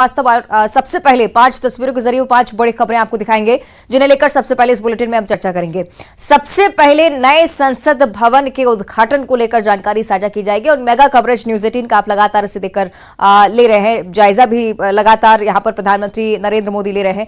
वास्तव सबसे पहले 5 तस्वीरों के जरिए 5 बड़ी खबरें आपको दिखाएंगे, जिन्हें लेकर सबसे पहले इस बुलेटिन में हम चर्चा करेंगे। सबसे पहले नए संसद भवन के उद्घाटन को लेकर जानकारी साझा की जाएगी और मेगा कवरेज न्यूज 18 का आप लगातार इसे देखकर ले रहे हैं, जायजा भी लगातार यहां पर प्रधानमंत्री नरेंद्र मोदी ले रहे हैं।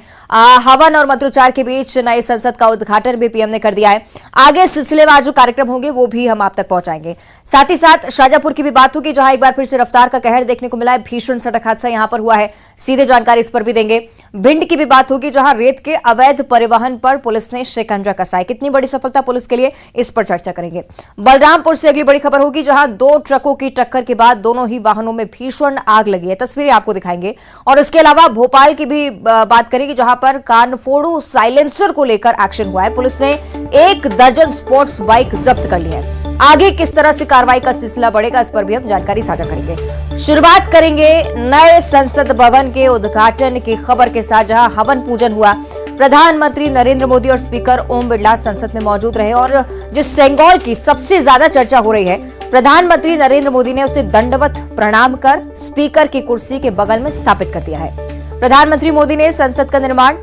हवन और मंत्रोच्चार के बीच नए संसद का उद्घाटन भी पीएम ने कर दिया है। आगे सिलसिलेवार जो कार्यक्रम होंगे वो भी हम आप तक पहुंचाएंगे। साथ ही साथ शाजापुर की भी बात होगी, जहां एक बार फिर से रफ्तार का कहर देखने को मिला है। भीषण सड़क हादसा यहां पर हुआ है, सीधे जानकारी इस पर भी देंगे। भिंड की भी बात होगी, जहां रेत के अवैध परिवहन पर पुलिस ने शिकंजा कसा है। कितनी बड़ी सफलता पुलिस के लिए, इस पर चर्चा करेंगे। बलरामपुर से अगली बड़ी खबर होगी, जहां 2 ट्रकों की टक्कर के बाद दोनों ही वाहनों में भीषण आग लगी है। तस्वीरें आपको दिखाएंगे। और इसके अलावा भोपाल की भी बात करेंगे, जहां पर कानफोड़ू साइलेंसर को लेकर एक्शन हुआ है। पुलिस ने 1 दर्जन स्पोर्ट्स बाइक जब्त कर ली है। आगे किस तरह से कार्रवाई का सिलसिला बढ़ेगा, इस पर भी हम जानकारी साझा करेंगे। शुरुआत करेंगे नए संसद भवन के उद्घाटन की खबर के साथ, जहां हवन पूजन हुआ। प्रधानमंत्री नरेंद्र मोदी और स्पीकर ओम बिरला संसद में मौजूद रहे और जिस सेंगोल की सबसे ज्यादा चर्चा हो रही है, प्रधानमंत्री नरेंद्र मोदी ने उसे दंडवत प्रणाम कर स्पीकर की कुर्सी के बगल में स्थापित कर दिया है। प्रधानमंत्री मोदी ने संसद का निर्माण,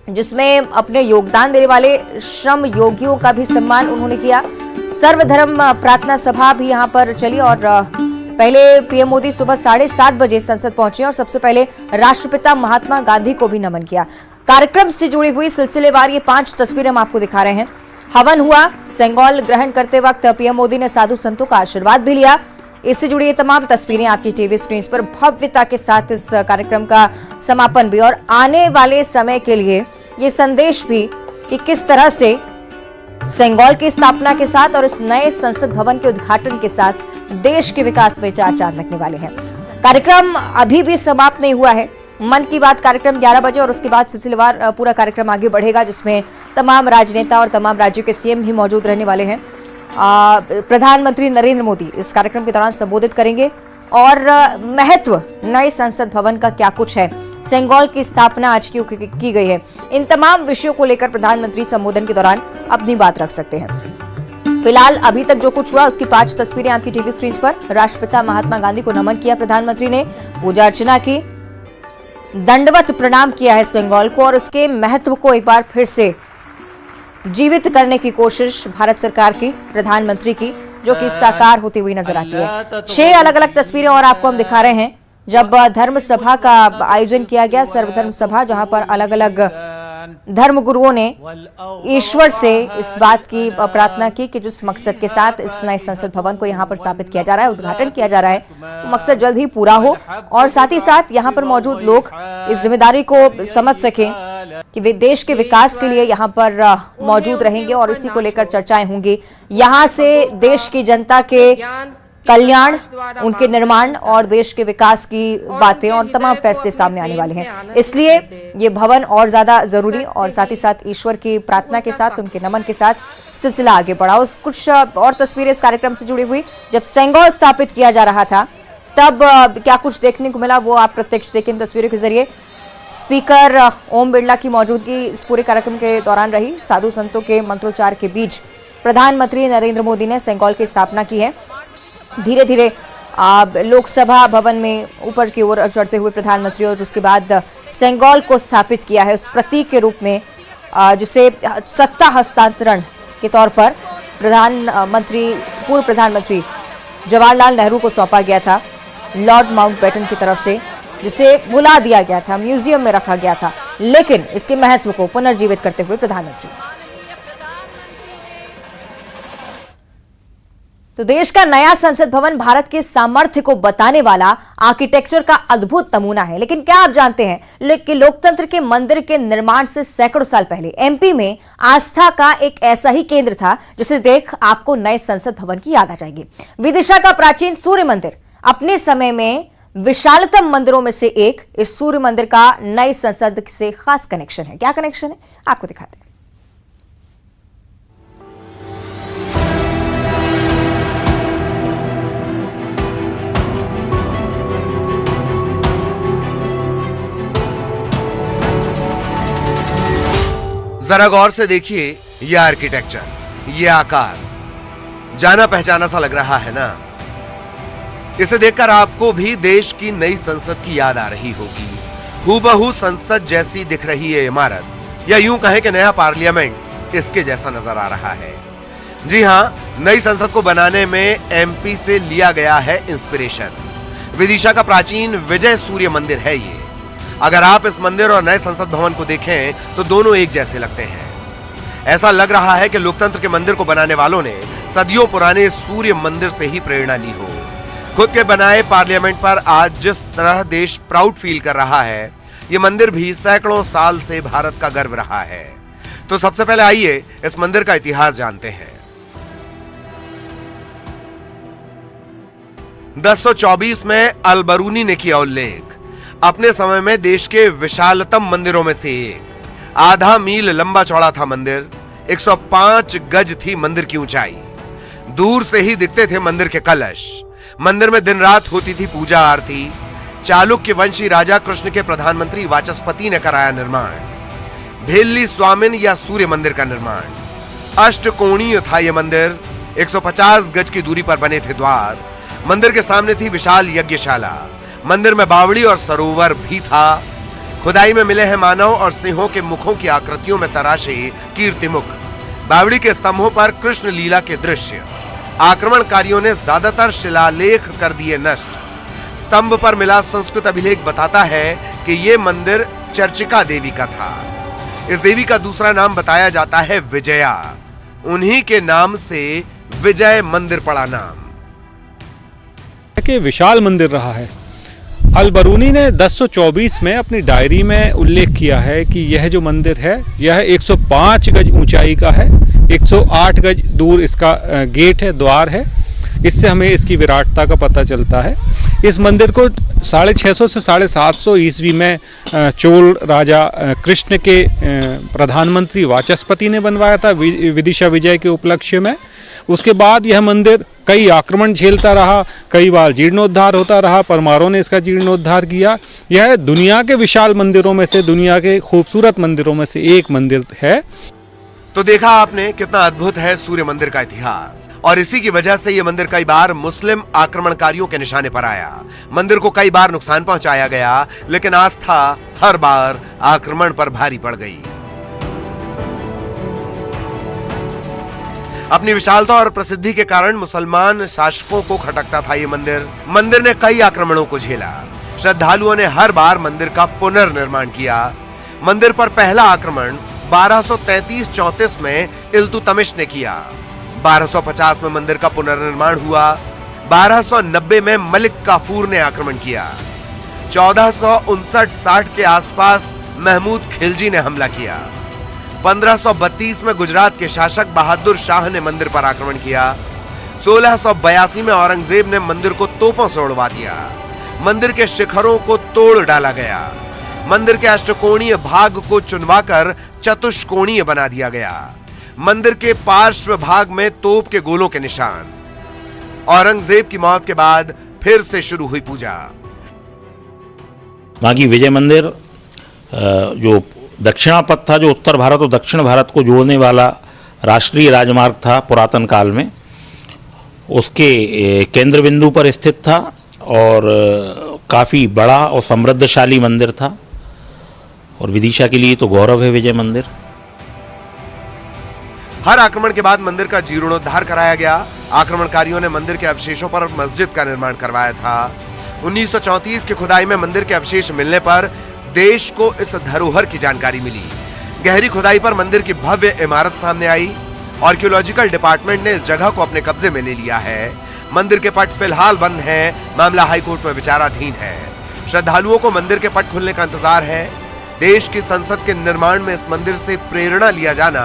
जिसमें अपने योगदान देने वाले श्रम योगियों का भी सम्मान उन्होंने किया। सर्वधर्म प्रार्थना सभा भी यहां पर चली और पहले पीएम मोदी सुबह 7:30 बजे संसद पहुंचे और सबसे पहले राष्ट्रपिता महात्मा गांधी को भी नमन किया। कार्यक्रम से जुड़ी हुई सिलसिलेवार ये 5 तस्वीरें हम आपको दिखा रहे हैं। हवन हुआ, सेंगोल ग्रहण करते वक्त पीएम मोदी ने साधु संतों का आशीर्वाद भी लिया। इससे जुड़ी ये तमाम तस्वीरें आपकी टीवी स्क्रीन पर भव्यता के साथ इस कार्यक्रम का समापन भी और आने वाले समय के लिए ये संदेश भी कि किस तरह से सेंगोल की स्थापना के साथ और इस नए संसद भवन के उद्घाटन के साथ देश के विकास में 4 चांद लगने वाले हैं। कार्यक्रम अभी भी समाप्त नहीं हुआ है। मन की बात कार्यक्रम 11 बजे और उसके बाद सिलसिलेवार पूरा कार्यक्रम आगे बढ़ेगा, जिसमें तमाम राजनेता और तमाम राज्यों के सीएम भी मौजूद रहने वाले हैं। प्रधानमंत्री नरेंद्र मोदी इस कार्यक्रम के दौरान संबोधित करेंगे और महत्व नए संसद भवन का क्या कुछ है, सेंगोल की स्थापना आज की गई है, इन तमाम विषयों को लेकर प्रधानमंत्री संबोधन के दौरान अपनी बात रख सकते हैं। फिलहाल अभी तक जो कुछ हुआ उसकी 5 तस्वीरें आपकी टीवी स्क्रीन पर। राष्ट्रपिता महात्मा गांधी को नमन किया प्रधानमंत्री ने, पूजा अर्चना की, दंडवत प्रणाम किया है सेंगोल को और उसके महत्व को एक बार फिर से जीवित करने की कोशिश भारत सरकार की, प्रधानमंत्री की, जो कि साकार होती हुई नजर आती है। 6 अलग अलग तस्वीरें और आपको हम दिखा रहे हैं, जब धर्म सभा का आयोजन किया गया, सर्वधर्म सभा, जहां पर अलग अलग धर्म गुरुओं ने ईश्वर से इस बात की प्रार्थना की कि जिस मकसद के साथ इस नए संसद भवन को यहां पर स्थापित किया जा रहा है, उद्घाटन किया जा रहा है, वो मकसद जल्द ही पूरा हो और साथ ही साथ यहां पर मौजूद लोग इस जिम्मेदारी को समझ सकें कि वे देश के विकास के लिए यहां पर मौजूद रहेंगे और इसी को लेकर चर्चाएं होंगी। यहां से देश की जनता के कल्याण, उनके निर्माण और देश के विकास की बातें और तमाम फैसले सामने आने वाले हैं। इसलिए ये भवन और ज्यादा जरूरी और साथ ही साथ ईश्वर की प्रार्थना के साथ, उनके नमन के साथ सिलसिला आगे बढ़ा। उस कुछ और तस्वीरें इस कार्यक्रम से जुड़ी हुई, जब सेंगोल स्थापित किया जा रहा था तब क्या कुछ देखने को मिला, वो आप प्रत्यक्ष देखें तस्वीरों के जरिए। स्पीकर ओम बिरला की मौजूदगी इस पूरे कार्यक्रम के दौरान रही। साधु संतों के मंत्रोच्चार के बीच प्रधानमंत्री नरेंद्र मोदी ने सेंगोल की स्थापना की है। धीरे धीरे लोकसभा भवन में ऊपर की ओर चढ़ते हुए प्रधानमंत्री और उसके बाद सेंगोल को स्थापित किया है उस प्रतीक के रूप में, जिसे सत्ता हस्तांतरण के तौर पर पूर्व प्रधानमंत्री जवाहरलाल नेहरू को सौंपा गया था लॉर्ड माउंटबेटन की तरफ से, जिसे भुला दिया गया था, म्यूजियम में रखा गया था, लेकिन इसके महत्व को पुनर्जीवित करते हुए प्रधानमंत्री। तो देश का नया संसद भवन भारत के सामर्थ्य को बताने वाला आर्किटेक्चर का अद्भुत नमूना है। लेकिन क्या आप जानते हैं कि लोकतंत्र के मंदिर के निर्माण से सैकड़ों साल पहले एमपी में आस्था का एक ऐसा ही केंद्र था, जिसे देख आपको नए संसद भवन की याद आ जाएगी। विदिशा का प्राचीन सूर्य मंदिर अपने समय में विशालतम मंदिरों में से एक। इस सूर्य मंदिर का नए संसद से खास कनेक्शन है। क्या कनेक्शन है, आपको दिखाते हैं। जरा गौर से देखिए ये आर्किटेक्चर, ये आकार जाना पहचाना सा लग रहा है ना। इसे देखकर आपको भी देश की नई संसद की याद आ रही होगी। हूबहू संसद जैसी दिख रही है इमारत, या यूं कहें कि नया पार्लियामेंट इसके जैसा नजर आ रहा है। जी हां, नई संसद को बनाने में एमपी से लिया गया है इंस्पिरेशन। विदिशा का प्राचीन विजय सूर्य मंदिर है ये। अगर आप इस मंदिर और नए संसद भवन को देखें तो दोनों एक जैसे लगते हैं। ऐसा लग रहा है कि लोकतंत्र के मंदिर को बनाने वालों ने सदियों पुराने सूर्य मंदिर से ही प्रेरणा ली हो। खुद के बनाए पार्लियामेंट पर आज जिस तरह देश प्राउड फील कर रहा है, ये मंदिर भी सैकड़ों साल से भारत का गर्व रहा है। तो सबसे पहले आइए इस मंदिर का इतिहास जानते हैं। 1024 में अल-बरूनी ने किया उल्लेख। अपने समय में देश के विशालतम मंदिरों में से एक। आधा मील लंबा चौड़ा था मंदिर। 105 गज थी मंदिर की ऊंचाई। दूर से ही दिखते थे मंदिर के कलश। मंदिर में दिन रात होती थी पूजा आरती। चालुक्य वंशी राजा कृष्ण के प्रधानमंत्री वाचस्पति ने कराया निर्माण। भेल्ली स्वामिन या सूर्य मंदिर का निर्माण। अष्टकोणीय था यह मंदिर। 150 गज की दूरी पर बने थे द्वार। मंदिर के सामने थी विशाल यज्ञशाला। मंदिर में बावड़ी और सरोवर भी था। खुदाई में मिले हैं मानव और सिंहों के मुखों की आकृतियों में तराशे कीर्तिमुख। बावड़ी के स्तंभों पर कृष्ण लीला के दृश्य। आक्रमणकारियों ने ज्यादातर शिलालेख कर दिए नष्ट। स्तंभ पर मिला संस्कृत अभिलेख बताता है कि यह मंदिर चर्चिका देवी का था। इस देवी का दूसरा नाम बताया जाता है विजया। उन्हीं के नाम से विजय मंदिर पड़ा नाम। के विशाल मंदिर रहा है। अल-बरूनी ने 1024 में अपनी डायरी में उल्लेख किया है कि यह जो मंदिर है यह 105 गज ऊंचाई का है। 108 गज दूर इसका गेट है, द्वार है। इससे हमें इसकी विराटता का पता चलता है। इस मंदिर को 650 से 750 ईस्वी में चोल राजा कृष्ण के प्रधानमंत्री वाचस्पति ने बनवाया था विदिशा विजय के उपलक्ष्य में। उसके बाद यह मंदिर कई आक्रमण झेलता रहा, कई बार जीर्णोद्धार होता रहा। परमारों ने इसका जीर्णोद्धार किया। यह दुनिया के विशाल मंदिरों में से, दुनिया के खूबसूरत मंदिरों में से एक मंदिर है। तो देखा आपने कितना अद्भुत है सूर्य मंदिर का इतिहास, और इसी की वजह से यह मंदिर कई बार मुस्लिम आक्रमणकारियों के निशाने पर आया। मंदिर को कई बार नुकसान पहुंचाया गया, लेकिन आस्था हर बार आक्रमण पर भारी पड़ गई। अपनी विशालता और प्रसिद्धि के कारण मुसलमान शासकों को खटकता था ये मंदिर। मंदिर ने कई आक्रमणों को झेला। श्रद्धालुओं ने हर बार मंदिर का पुनर्निर्माण किया। मंदिर पर पहला आक्रमण 1233-34 में इल्तुतमिश ने किया। 1250 में मंदिर का पुनर्निर्माण हुआ। 1290 में मलिक काफूर ने आक्रमण किया। 1459-60 के आसपास महमूद खिलजी ने हमला किया। 1532 में गुजरात के शासक बहादुर शाह ने मंदिर पर आक्रमण किया। 1682 में औरंगजेब ने मंदिर को तोपों से उड़वा दिया। मंदिर के शिखरों को तोड़ डाला गया। मंदिर के अष्टकोणीय भाग को चुनवाकर चतुष्कोणीय बना दिया गया। मंदिर के पार्श्व भाग में तोप के गोलों के निशान। औरंगजेब की मौत के बाद फिर से शुरू हुई पूजा। बाकी विजय मंदिर जो दक्षिणापथ था, जो उत्तर भारत और दक्षिण भारत को जोड़ने वाला राष्ट्रीय राजमार्ग था पुरातन काल में, उसके केंद्र बिंदु पर स्थित था और काफ़ी बड़ा और समृद्धशाली मंदिर था। और विदिशा के लिए तो गौरव है विजय मंदिर। हर आक्रमण के बाद मंदिर का जीर्णोद्धार कराया गया। आक्रमणकारियों ने मंदिर के अवशेषों पर मस्जिद का निर्माण करवाया था। 1934 की खुदाई में मंदिर के अवशेष मिलने पर देश को इस धरोहर की जानकारी मिली। गहरी खुदाई पर मंदिर की भव्य इमारत सामने आई। आर्कियोलॉजिकल डिपार्टमेंट ने इस जगह को अपने कब्जे में ले लिया है। मंदिर के पट फिलहाल बंद हैं। मामला हाईकोर्ट में विचाराधीन है। श्रद्धालुओं को मंदिर के पट खुलने का इंतजार है। देश की संसद के निर्माण में इस मंदिर से प्रेरणा लिया जाना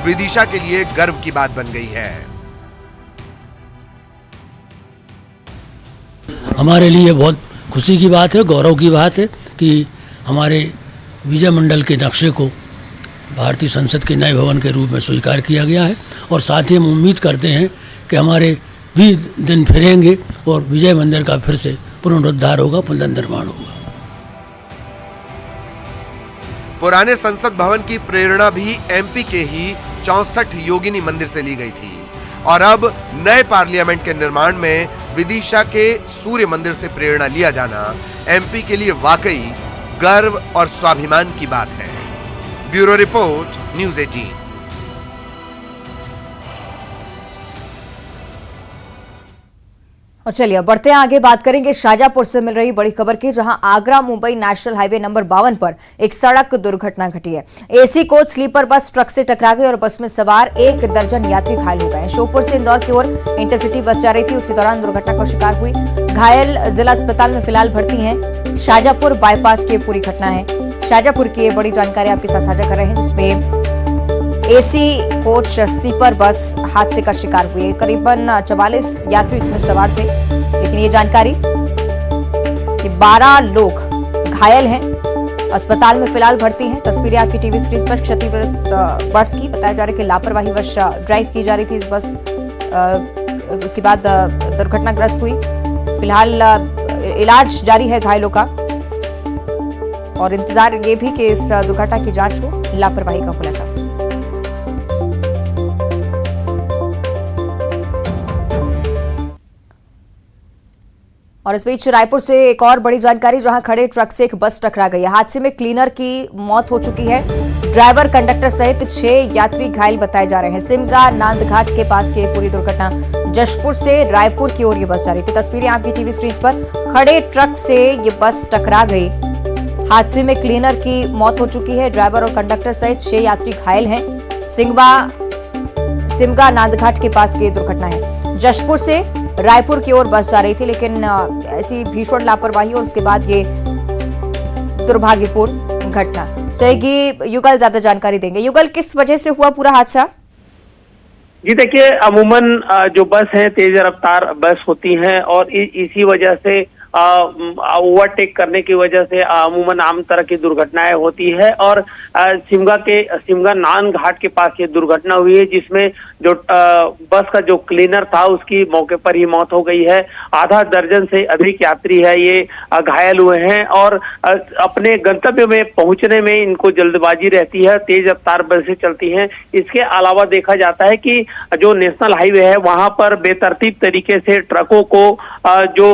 विदिशा के लिए गर्व की बात बन गई है। हमारे लिए बहुत खुशी की बात है, गौरव की बात है कि हमारे विजय मंडल के नक्शे को भारतीय संसद के नए भवन के रूप में स्वीकार किया गया है। और साथ ही हम उम्मीद करते हैं कि हमारे भी दिन फिरेंगे और विजय मंदिर का फिर से पुनरुद्धार होगा, पुनर्निर्माण होगा। पुराने संसद भवन की प्रेरणा भी एमपी के ही 64 योगिनी मंदिर से ली गई थी और अब नए पार्लियामेंट के निर्माण में विदिशा के सूर्य मंदिर से प्रेरणा लिया जाना एमपी के लिए वाकई गर्व और स्वाभिमान की बात है। Bureau report, news 18। और चलिए अब बढ़ते हैं आगे, बात करेंगे शाजापुर से मिल रही बड़ी खबर की, जहां Agra Mumbai national highway number 52 पर एक सड़क दुर्घटना घटी है। AC coach sleeper bus truck से टकरा गई और बस में सवार 1 दर्जन यात्री घायल हो गए। श्योपुर से इंदौर की ओर इंटरसिटी बस जा रही थी, उसी दौरान दुर्घटना का शिकार हुई। घायल जिला अस्पताल में फिलहाल भर्ती हैं। शाजापुर बाईपास की पूरी घटना है। शाजापुर की बड़ी जानकारी आपके साथ साझा कर रहे हैं, जिसमें एसी कोच स्लीपर बस हादसे का शिकार हुई। करीबन 44 यात्री इसमें सवार थे, लेकिन ये जानकारी कि 12 लोग घायल हैं, अस्पताल में फिलहाल भर्ती हैं। तस्वीरें आपकी टीवी स्क्रीन पर। क्षतिग्रस्त बस की बताया जा रहा है कि लापरवाही वश ड्राइव की जा रही थी इस बस, उसके बाद दुर्घटनाग्रस्त हुई। फिलहाल इलाज जारी है घायलों का और इंतजार ये भी कि इस दुर्घटना की जांच हो, लापरवाही का खुलासा। और इस बीच रायपुर से एक और बड़ी जानकारी, जहां खड़े ट्रक से एक बस टकरा गई। हादसे में क्लीनर की मौत हो चुकी है। ड्राइवर, कंडक्टर सहित 6 यात्री घायल बताए जा रहे हैं। सिमगा नांदघाट के पास की पूरी दुर्घटना। जशपुर से रायपुर की ओर ये बस जा रही थी। तस्वीरें आपकी टीवी स्क्रीन पर। खड़े ट्रक से ये बस टकरा गई। हादसे में क्लीनर की मौत हो चुकी है। ड्राइवर और कंडक्टर सहित 6 यात्री घायल हैं। सिमगा नांदघाट के पास की दुर्घटना है। जशपुर से रायपुर की ओर बस जा रही थी, लेकिन ऐसी भीषण लापरवाही और उसके बाद ये दुर्भाग्यपूर्ण घटना। सहयोगी युगल ज्यादा जानकारी देंगे। युगल, किस वजह से हुआ पूरा हादसा? जी देखिए, अमूमन जो बस है तेज रफ्तार बस होती हैं और इसी वजह से ओवरटेक करने की वजह से अमूमन आम तरह की दुर्घटनाएं होती है। और सिमगा नान घाट के पास ये दुर्घटना हुई है, जिसमें जो बस का जो क्लीनर था उसकी मौके पर ही मौत हो गई है। आधा दर्जन से अधिक यात्री है ये घायल हुए हैं और अपने गंतव्य में पहुंचने में इनको जल्दबाजी रहती है, तेज रफ्तार बसें चलती हैं। इसके अलावा देखा जाता है कि जो नेशनल हाईवे है वहां पर बेतरतीब तरीके से ट्रकों को जो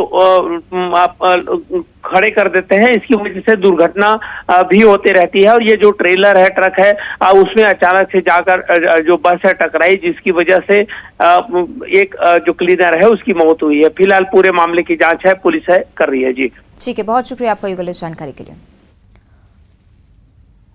खड़े कर देते हैं, इसकी वजह से दुर्घटना भी होती रहती है। और ये जो ट्रेलर है, ट्रक है, उसमें अचानक से जाकर जो बस है टकराई, जिसकी वजह से एक जो क्लीनर है उसकी मौत हुई है। फिलहाल पूरे मामले की जांच है, पुलिस है कर रही है। जी ठीक है, बहुत शुक्रिया आपका युगल इस जानकारी के लिए।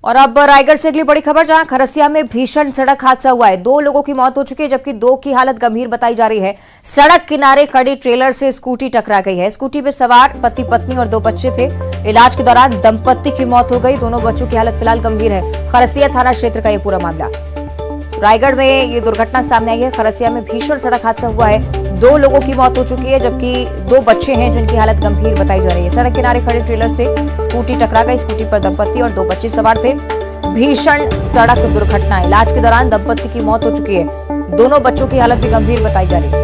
और अब रायगढ़ से अगली बड़ी खबर, जहां खरसिया में भीषण सड़क हादसा हुआ है। 2 लोगों की मौत हो चुकी है, जबकि 2 की हालत गंभीर बताई जा रही है। सड़क किनारे खड़ी ट्रेलर से स्कूटी टकरा गई है। स्कूटी में सवार पति पत्नी और 2 बच्चे थे। इलाज के दौरान दंपत्ति की मौत हो गई। दोनों बच्चों की हालत फिलहाल गंभीर है। खरसिया थाना क्षेत्र का यह पूरा मामला। रायगढ़ में ये दुर्घटना सामने आई है। खरसिया में भीषण सड़क हादसा हुआ है। 2 लोगों की मौत हो चुकी है, जबकि 2 बच्चे हैं जिनकी हालत गंभीर बताई जा रही है। सड़क किनारे खड़े ट्रेलर से स्कूटी टकरा गई। स्कूटी पर दंपत्ति और 2 बच्चे सवार थे। भीषण सड़क दुर्घटना। इलाज के दौरान दंपत्ति की मौत हो चुकी है। दोनों बच्चों की हालत भी गंभीर बताई जा रही है।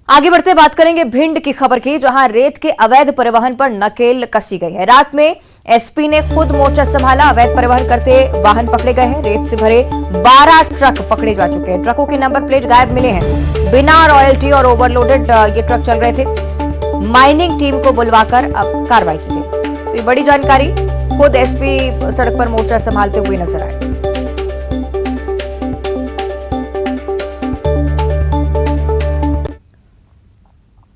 आगे बढ़ते बात करेंगे भिंड की खबर की, जहां रेत के अवैध परिवहन पर नकेल कसी गई है। रात में एसपी ने खुद मोर्चा संभाला। अवैध परिवहन करते वाहन पकड़े गए हैं। रेत से भरे 12 ट्रक पकड़े जा चुके हैं। ट्रकों के नंबर प्लेट गायब मिले हैं। बिना रॉयल्टी और ओवरलोडेड ये ट्रक चल रहे थे। माइनिंग टीम को बुलवाकर अब कार्रवाई की गई। तो ये बड़ी जानकारी, खुद एसपी सड़क पर मोर्चा संभालते हुए नजर आए।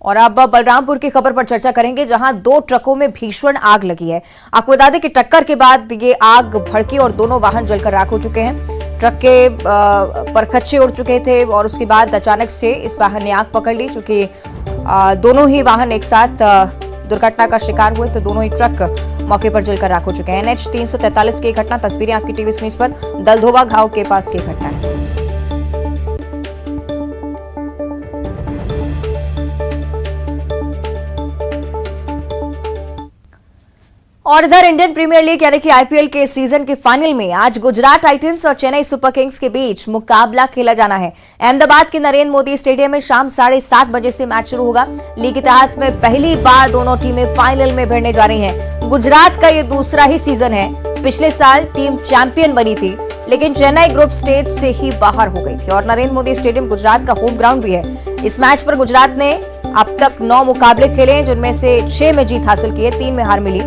और अब बलरामपुर की खबर पर चर्चा करेंगे, जहां 2 ट्रकों में भीषण आग लगी है। आपको बता दें कि टक्कर के बाद ये आग भड़की और दोनों वाहन जलकर राख हो चुके हैं। ट्रक के परखच्चे उड़ चुके थे और उसके बाद अचानक से इस वाहन ने आग पकड़ ली। चूंकि दोनों ही वाहन एक साथ दुर्घटना का शिकार हुए, तो दोनों ही ट्रक मौके पर जलकर राख हो चुके हैं। NH 343 की घटना। तस्वीरें आपकी टीवी स्क्रीन पर। दलधोवा घाव के पास की घटना है। और इधर इंडियन प्रीमियर लीग यानी कि IPL के सीजन के फाइनल में आज गुजरात टाइटंस और चेन्नई सुपर किंग्स के बीच मुकाबला खेला जाना है। अहमदाबाद के नरेंद्र मोदी स्टेडियम में शाम 7:30 बजे से मैच शुरू होगा। लीग इतिहास में पहली बार दोनों टीमें फाइनल में भिड़ने जा रही हैं। गुजरात का ये दूसरा ही सीजन है। पिछले साल टीम चैंपियन बनी थी। लेकिन चेन्नई ग्रुप स्टेज से ही बाहर हो गई थी और नरेंद्र मोदी स्टेडियम गुजरात का होम ग्राउंड भी है। इस मैच पर गुजरात ने अब तक 9 मुकाबले खेले हैं, जिनमें से 6 में जीत हासिल की है, 3 में हार मिली।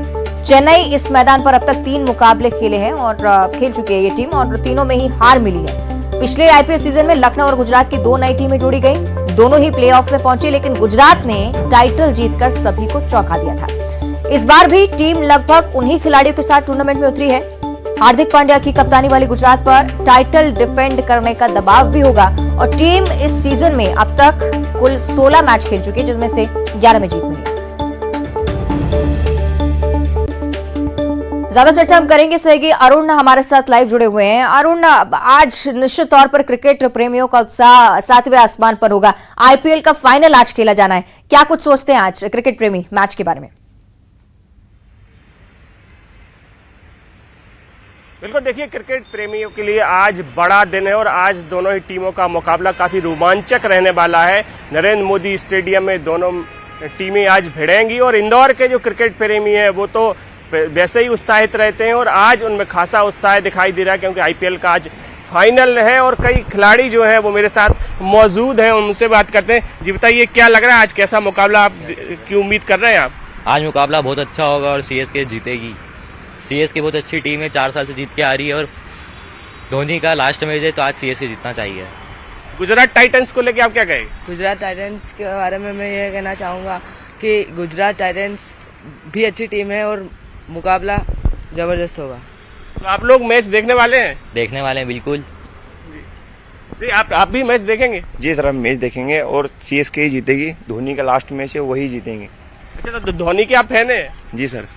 चेन्नई इस मैदान पर अब तक 3 मुकाबले खेले हैं और खेल चुकी है ये टीम और तीनों में ही हार मिली है। पिछले आईपीएल सीजन में लखनऊ और गुजरात की 2 नई टीमें जोड़ी गई, दोनों ही प्लेऑफ में पहुंची, लेकिन गुजरात ने टाइटल जीतकर सभी को चौंका दिया था। इस बार भी टीम लगभग उन्हीं खिलाड़ियों के साथ टूर्नामेंट में उतरी है। हार्दिक पांड्या की कप्तानी वाली गुजरात पर टाइटल डिफेंड करने का दबाव भी होगा और टीम इस सीजन में अब तक कुल 16 मैच खेल चुकी है, जिसमें से 11 में जीत मिली है। ज्यादा चर्चा हम करेंगे सहयोगी अरुण हमारे साथ लाइव जुड़े हुए हैं। अरुण, आज निश्चित तौर पर क्रिकेट प्रेमियों का उत्साह 7वें आसमान पर होगा। आईपीएल का फाइनल आज खेला जाना है, क्या कुछ सोचते हैं आज क्रिकेट प्रेमी मैच के बारे में? बिल्कुल, देखिए क्रिकेट प्रेमियों के लिए आज बड़ा दिन है और आज दोनों ही टीमों का मुकाबला काफ़ी रोमांचक रहने वाला है। नरेंद्र मोदी स्टेडियम में दोनों टीमें आज भिड़ेंगी और इंदौर के जो क्रिकेट प्रेमी हैं वो तो वैसे ही उत्साहित रहते हैं और आज उनमें खासा उत्साह दिखाई दे रहा है, क्योंकि आईपीएल का आज फाइनल है और कई खिलाड़ी जो हैं वो मेरे साथ मौजूद हैं, उनसे बात करते हैं। जी बताइए, क्या लग रहा है आज कैसा मुकाबला आप की उम्मीद कर रहे हैं आप? आज मुकाबला बहुत अच्छा होगा और सीएसके जीतेगी। सीएसके बहुत अच्छी टीम है, 4 साल से जीत के आ रही है और धोनी का लास्ट मैच है तो आज सीएसके जीतना चाहिए। गुजरात टाइटंस को लेके आप क्या कहें? गुजरात टाइटंस के बारे में मैं ये कहना चाहूँगा कि गुजरात टाइटंस भी अच्छी टीम है और मुकाबला जबरदस्त होगा। तो आप लोग मैच देखने वाले हैं? देखने वाले हैं बिल्कुल। जी, आप भी मैच देखेंगे? जी सर, हम मैच देखेंगे और सीएसके ही जीतेगी। धोनी का लास्ट मैच है, वही जीतेंगे। अच्छा, तो धोनी के आप फैन हैं? जी सर।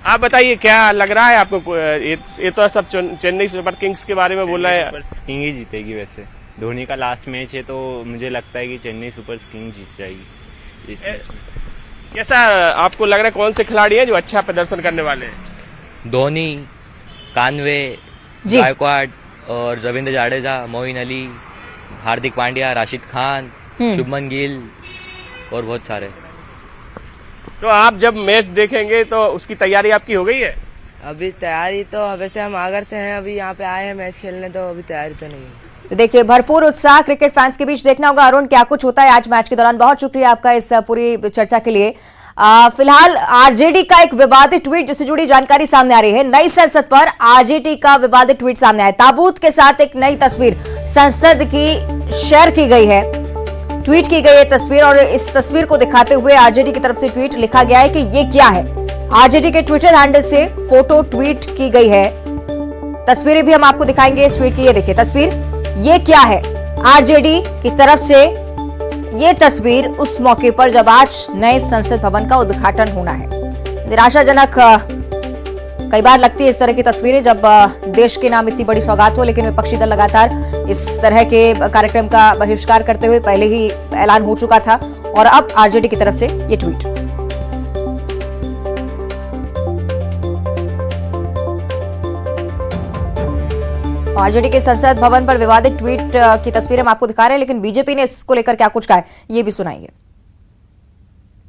आप बताइए, क्या लग रहा है आपको? ये तो सब चेन्नई सुपर किंग्स के बारे में बोल रहे हैं। सुपर किंग ही जीतेगी। वैसे धोनी का लास्ट मैच है तो मुझे लगता है कि चेन्नई सुपर किंग जीत जाएगी इस मैच में। कैसा आपको लग रहा है, कौन से खिलाड़ी हैं जो अच्छा प्रदर्शन करने वाले हैं? धोनी, कानवे, गायकवाड़ और रविंद्र जाडेजा, मोइन अली, हार्दिक पांड्या, राशिद खान, शुभमन गिल और बहुत सारे। तो आप जब मैच देखेंगे तो उसकी तैयारी आपकी हो गई है? अभी तैयारी तो वैसे हम आगर से हैं, अभी यहाँ पे आए हैं मैच खेलने, तो अभी तैयारी तो नहीं है। देखिए, भरपूर उत्साह क्रिकेट फैंस के बीच देखना होगा अरुण क्या कुछ होता है आज मैच के दौरान। बहुत शुक्रिया आपका इस पूरी चर्चा के लिए। फिलहाल आरजेडी का एक विवादित ट्वीट जिससे जुड़ी जानकारी सामने आ रही है। नई संसद पर आरजेडी का विवादित ट्वीट सामने आया। ताबूत के साथ एक नई तस्वीर संसद की शेयर की गई है, ट्वीट की गई है तस्वीर, और इस तस्वीर को दिखाते हुए आरजेडी की तरफ से ट्वीट लिखा गया है कि ये क्या है। आरजेडी के ट्विटर हैंडल से फोटो ट्वीट की गई है, तस्वीरें भी हम आपको दिखाएंगे इस ट्वीट की। ये देखिए तस्वीर, ये क्या है? आरजेडी की तरफ से ये तस्वीर उस मौके पर जब आज नए संसद भवन का उद्घाटन होना है। निराशाजनक कई बार लगती है इस तरह की तस्वीरें जब देश के नाम इतनी बड़ी सौगात हो, लेकिन विपक्षी दल लगातार इस तरह के कार्यक्रम का बहिष्कार करते हुए पहले ही ऐलान हो चुका था और अब आरजेडी की तरफ से ये ट्वीट। आरजेडी के संसद भवन पर विवादित ट्वीट की तस्वीरें हम आपको दिखा रहे हैं, लेकिन बीजेपी ने इसको लेकर क्या कुछ कहा है ये भी सुनाइए।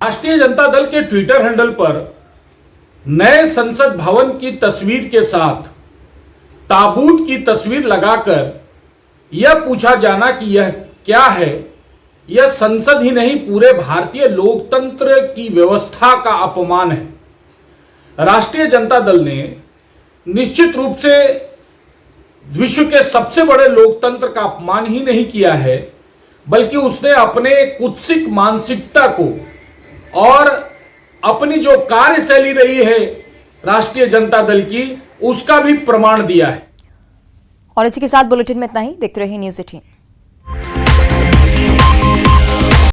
राष्ट्रीय जनता दल के ट्विटर हैंडल पर नए संसद भवन की तस्वीर के साथ ताबूत की तस्वीर लगाकर यह पूछा जाना कि यह क्या है, यह संसद ही नहीं पूरे भारतीय लोकतंत्र की व्यवस्था का अपमान है। राष्ट्रीय जनता दल ने निश्चित रूप से विश्व के सबसे बड़े लोकतंत्र का अपमान ही नहीं किया है, बल्कि उसने अपने कुत्सित मानसिकता को और अपनी जो कार्यशैली रही है राष्ट्रीय जनता दल की, उसका भी प्रमाण दिया है। और इसी के साथ बुलेटिन में इतना ही। देखते रहिए न्यूज़ 18।